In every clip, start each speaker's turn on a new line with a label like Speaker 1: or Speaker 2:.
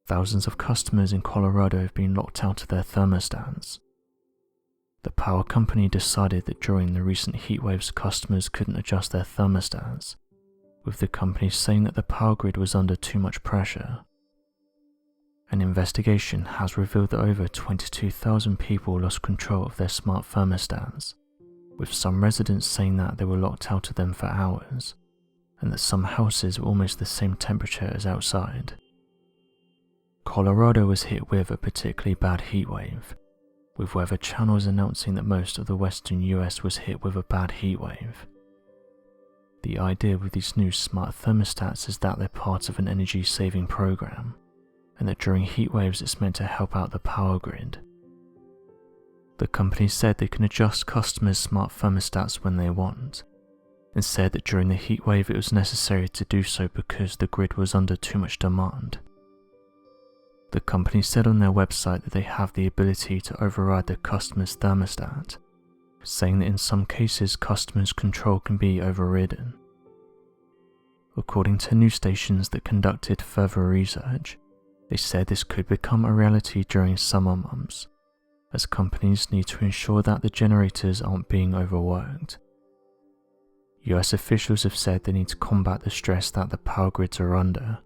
Speaker 1: Thousands of customers in Colorado have been locked out of their thermostats. The power company decided that during the recent heat waves customers couldn't adjust their thermostats, with the company saying that the power grid was under too much pressure. An investigation has revealed that over 22,000 people lost control of their smart thermostats, with some residents saying that they were locked out of them for hours, and that some houses were almost the same temperature as outside. Colorado was hit with a particularly bad heat wave, with weather channels announcing that most of the western US was hit with a bad heat wave. The idea with these new smart thermostats is that they're part of an energy-saving program, and that during heat waves it's meant to help out the power grid. The company said they can adjust customers' smart thermostats when they want, and said that during the heat wave it was necessary to do so because the grid was under too much demand. The company said on their website that they have the ability to override the customer's thermostat, saying that in some cases customers' control can be overridden. According to news stations that conducted further research, they said this could become a reality during summer months, as companies need to ensure that the generators aren't being overworked. US officials have said they need to combat the stress that the power grids are under,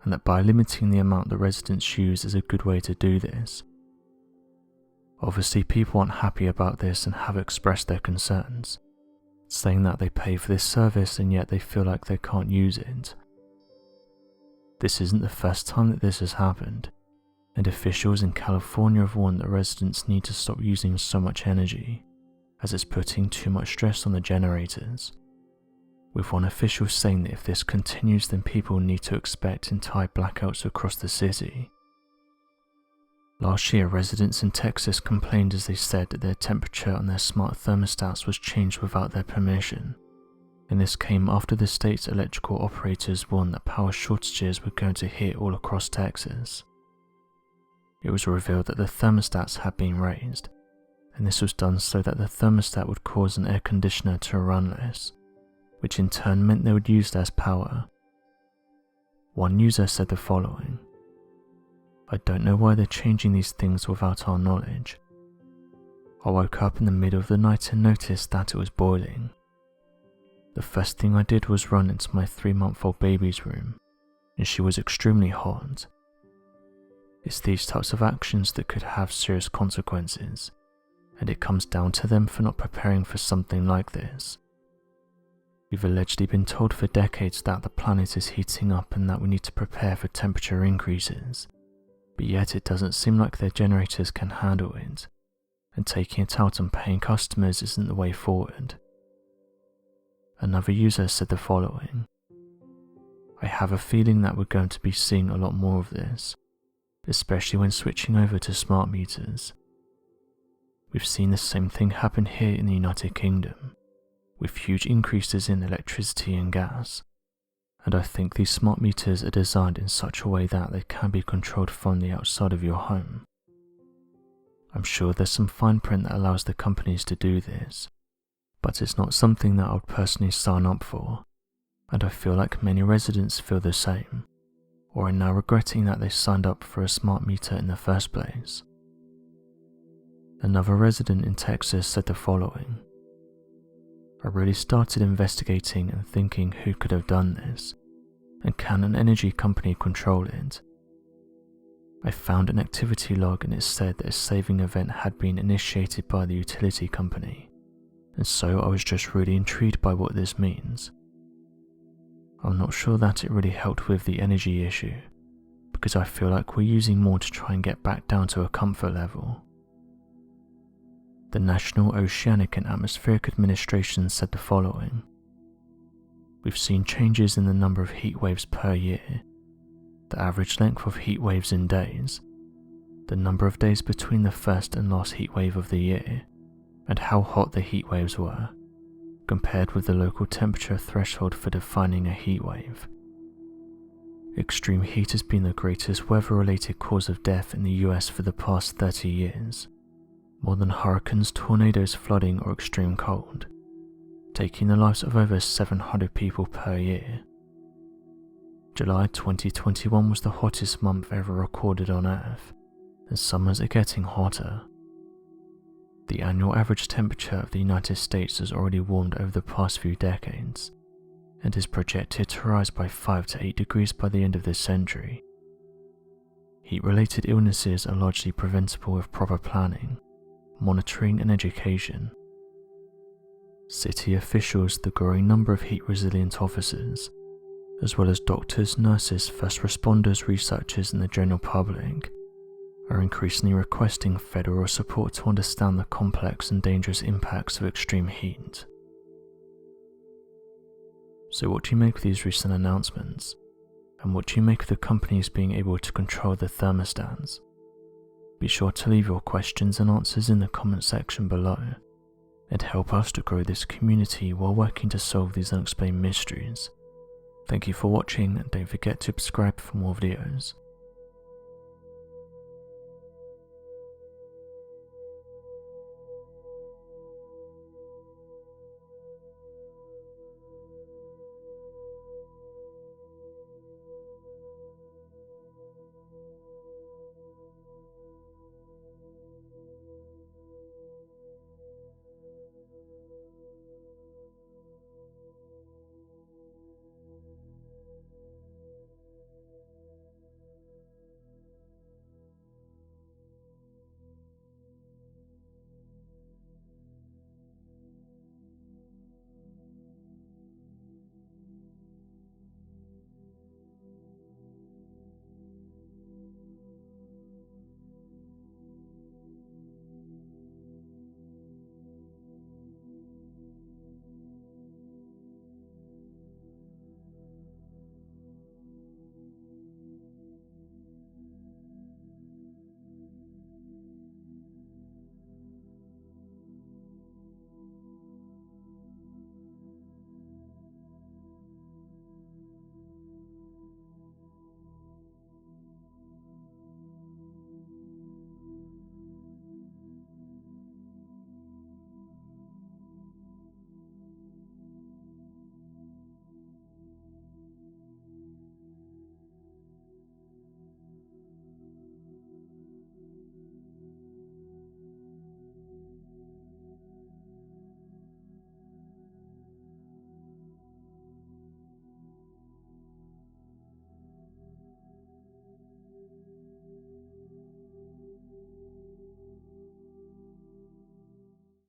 Speaker 1: and that by limiting the amount that residents use is a good way to do this. Obviously, people aren't happy about this and have expressed their concerns, saying that they pay for this service and yet they feel like they can't use it. This isn't the first time that this has happened, and officials in California have warned that residents need to stop using so much energy, as it's putting too much stress on the generators, with one official saying that if this continues then people need to expect entire blackouts across the city. Last year, residents in Texas complained as they said that their temperature on their smart thermostats was changed without their permission, and this came after the state's electrical operators warned that power shortages were going to hit all across Texas. It was revealed that the thermostats had been raised, and this was done so that the thermostat would cause an air conditioner to run less, which in turn meant they would use less power. One user said the following: "I don't know why they're changing these things without our knowledge. I woke up in the middle of the night and noticed that it was boiling. The first thing I did was run into my 3-month-old baby's room, and she was extremely hot. It's these types of actions that could have serious consequences, and it comes down to them for not preparing for something like this. We've allegedly been told for decades that the planet is heating up and that we need to prepare for temperature increases, but yet it doesn't seem like their generators can handle it, and taking it out on paying customers isn't the way forward." Another user said the following: "I have a feeling that we're going to be seeing a lot more of this, especially when switching over to smart meters. We've seen the same thing happen here in the United Kingdom, with huge increases in electricity and gas, and I think these smart meters are designed in such a way that they can be controlled from the outside of your home. I'm sure there's some fine print that allows the companies to do this, but it's not something that I would personally sign up for, and I feel like many residents feel the same, or are now regretting that they signed up for a smart meter in the first place." Another resident in Texas said the following: "I really started investigating and thinking who could have done this, and can an energy company control it? I found an activity log and it said that a saving event had been initiated by the utility company, and so I was just really intrigued by what this means. I'm not sure that it really helped with the energy issue, because I feel like we're using more to try and get back down to a comfort level." The National Oceanic and Atmospheric Administration said the following: "We've seen changes in the number of heat waves per year, the average length of heat waves in days, the number of days between the first and last heat wave of the year, and how hot the heat waves were, compared with the local temperature threshold for defining a heat wave. Extreme heat has been the greatest weather-related cause of death in the US for the past 30 years, more than hurricanes, tornadoes, flooding, or extreme cold, taking the lives of over 700 people per year. July 2021 was the hottest month ever recorded on Earth, and summers are getting hotter. The annual average temperature of the United States has already warmed over the past few decades, and is projected to rise by 5 to 8 degrees by the end of this century. Heat-related illnesses are largely preventable with proper planning, monitoring and education. City officials, the growing number of heat-resilient officers, as well as doctors, nurses, first responders, researchers and the general public, are increasingly requesting federal support to understand the complex and dangerous impacts of extreme heat. So what do you make of these recent announcements? And what do you make of the companies being able to control the thermostats? Be sure to leave your questions and answers in the comment section below, and help us to grow this community while working to solve these unexplained mysteries. Thank you for watching, and don't forget to subscribe for more videos.